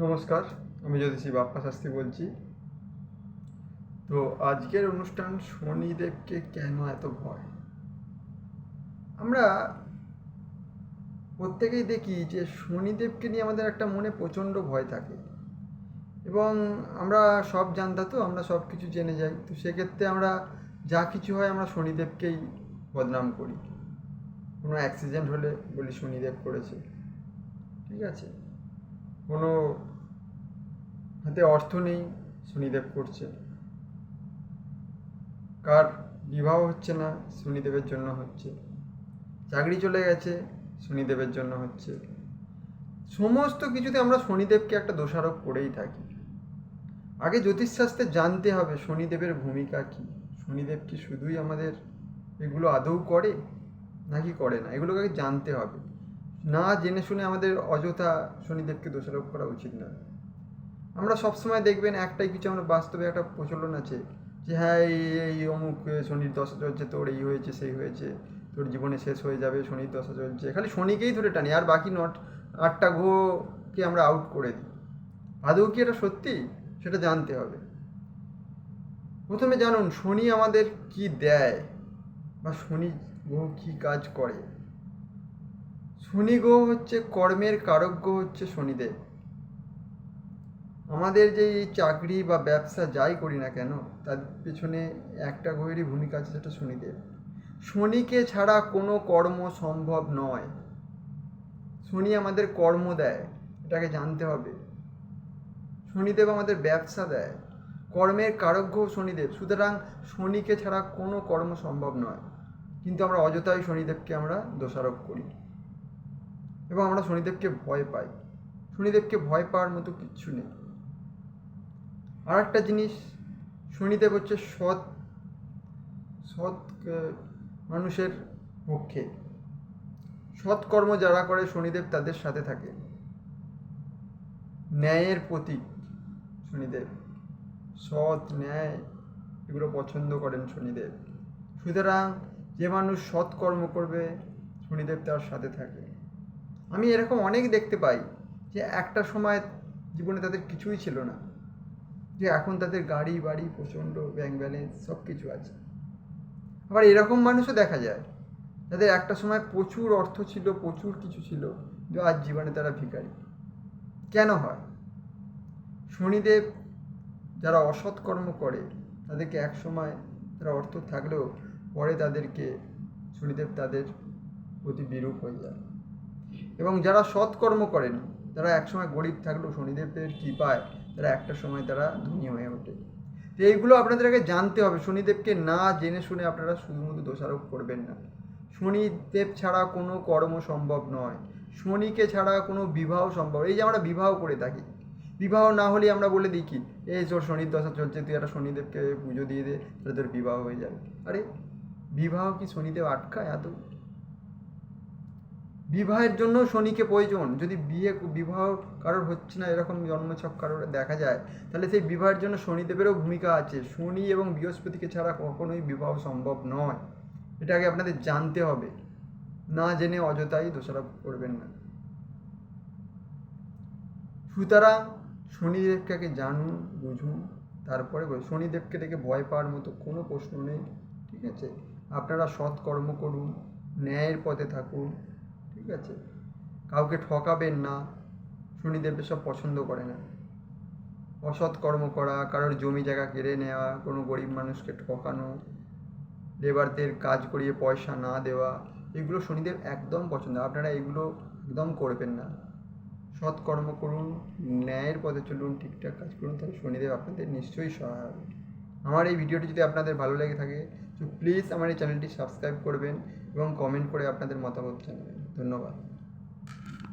নমস্কার, আমি জ্যোতিষী বাপ্পা শাস্ত্রী বলছি। তো আজকের অনুষ্ঠান শনিদেবকে কেন এত ভয়। আমরা প্রত্যেকেই দেখি যে শনিদেবকে নিয়ে আমাদের একটা মনে প্রচণ্ড ভয় থাকে এবং আমরা সব জানতা তো আমরা সব কিছু জেনে যাই। তো সেক্ষেত্রে আমরা যা কিছু হয় আমরা শনিদেবকেই বদনাম করি। কোনো অ্যাক্সিডেন্ট হলে বলি শনিদেব করেছে, ঠিক আছে। কোনো হাতে অর্থ নেই, শনিদেব করছে। কার বিবাহ হচ্ছে না, শনিদেবের জন্য হচ্ছে। চাকরি চলে গেছে, শনিদেবের জন্য হচ্ছে। সমস্ত কিছুতে আমরা শনিদেবকে একটা দোষারোপ করেই থাকি। আগে জ্যোতিষশাস্ত্রে জানতে হবে শনিদেবের ভূমিকা কী। শনিদেব কি শুধুই আমাদের এগুলো আদৌ করে নাকি করে না, এগুলোকে আগে জানতে হবে। না জেনে শুনে আমাদের অযথা শনিদেবকে দোষারোপ করা উচিত নয়। আমরা সবসময় দেখবেন একটাই কিছু, আমরা বাস্তবে একটা প্রচলন আছে যে হ্যাঁ এই অমুক শনির দশা চলছে, তোর এই হয়েছে সেই হয়েছে, তোর জীবনে শেষ হয়ে যাবে, শনির দশা চলছে। খালি শনিকেই ধরে টানি আর বাকি 8টা গ্রহকে আমরা আউট করে দিই। আদৌ কি এটা সত্যি, সেটা জানতে হবে। প্রথমে জানুন শনি আমাদের কি দেয় বা শনি গ্রহ কী কাজ করে। শনি গ্রহ হচ্ছে কর্মের কারক গ্রহ, হচ্ছে শনিদেব। আমাদের যে এই চাকরি বা ব্যবসা যাই করি না কেন, তার পেছনে একটা গ্রহেরই ভূমিকা আছে, সেটা শনিদেব। শনিকে ছাড়া কোনো কর্ম সম্ভব নয়। শনি আমাদের কর্ম দেয়, এটাকে জানতে হবে। শনিদেব আমাদের ব্যবসা দেয়, কর্মের কারক গ্রহ শনিদেব। সুতরাং শনিকে ছাড়া কোনো কর্ম সম্ভব নয়, কিন্তু আমরা অযথাই শনিদেবকে আমরা দোষারোপ করি এবং আমরা শনিদেবকে ভয় পাই। শনিদেবকে ভয় পাওয়ার মতো কিচ্ছু নেই। আর একটা জিনিস, শনিদেব হচ্ছে সৎ সৎ মানুষের পক্ষে। সৎকর্ম যারা করে শনিদেব তাদের সাথে থাকে। ন্যায়ের প্রতীক শনিদেব, সৎ ন্যায় এগুলো পছন্দ করেন শনিদেব। সুতরাং যে মানুষ সৎকর্ম করবে শনিদেব তার সাথে থাকে। আমি এরকম অনেক দেখতে পাই যে একটা সময় জীবনে তাদের কিছুই ছিল না, যে এখন তাদের গাড়ি বাড়ি প্রচণ্ড ব্যাংক ব্যালেন্স সব কিছু আছে। আবার এরকম মানুষও দেখা যায় যাদের একটা সময় প্রচুর অর্থ ছিল, প্রচুর কিছু ছিল, যে আজ জীবনে তারা ভিখারি। কেন হয়? শনিদেব যারা অসৎ কর্ম করে তাদেরকে এক সময় তারা অর্থ থাকলেও পরে তাদেরকে শনিদেব তাদের প্রতি বিরূপ হয়ে যায়। এবং যারা সৎকর্ম করেন তারা একসময় গরিব থাকলেও শনিদেবের কৃপায় তারা একটা সময় তারা ধনী হয়ে ওঠে। তো এইগুলো আপনাদেরকে জানতে হবে। শনিদেবকে না জেনে শুনে আপনারা শুধুমাত্র দোষারোপ করবেন না। শনিদেব ছাড়া কোনো কর্ম সম্ভব নয়, শনিকে ছাড়া কোনো বিবাহ সম্ভব। এই যে আমরা বিবাহ করে থাকি, বিবাহ না হলে আমরা বলে দিই কি, এই তোর শনির দশা চলছে, তুই একটা শনিদেবকে পুজো দিয়ে দে, তাহলে তোর বিবাহ হয়ে যাবে। আরে বিবাহ কি শনিদেব আটকায় আদৌ? বিবাহের জন্য শনিকে প্রয়োজন। যদি বিবাহ কারোর হচ্ছে না, এরকম জন্মছক কারোর দেখা যায়, তাহলে সেই বিবাহের জন্য শনিদেবেরও ভূমিকা আছে। শনি এবং বৃহস্পতিকে ছাড়া কখনোই বিবাহ সম্ভব নয়, এটাকে আপনাদের জানতে হবে। না জেনে অযথাই দোষারোপ করবেন না। সুতরাং শনিদেবকে জানুন, বুঝুন, তারপরে শনিদেবকে দেখে ভয় পাওয়ার মতো কোনো প্রশ্ন নেই, ঠিক আছে। আপনারা সৎকর্ম করুন, ন্যায়ের পথে থাকুন, ঠিক আছে। কাউকে ঠকাবেন না, শনিদেব এসব পছন্দ করে না। অসৎ কর্ম করা, কারোর জমি জায়গা কেড়ে নেওয়া, কোনো গরিব মানুষকে ঠকানো, লেবারদের কাজ করিয়ে পয়সা না দেওয়া, এগুলো শনিদেব একদম পছন্দ। আপনারা এগুলো একদম করবেন না। সৎকর্ম করুন, ন্যায়ের পথে চলুন, ঠিকঠাক কাজ করুন, তাহলে শনিদেব আপনাদের নিশ্চয়ই সহায় হবে। আমার এই ভিডিওটি যদি আপনাদের ভালো লেগে থাকে তো প্লিজ আমার এই চ্যানেলটি সাবস্ক্রাইব করবেন এবং কমেন্ট করে আপনাদের মতামত জানাবেন। ধন্যবাদ।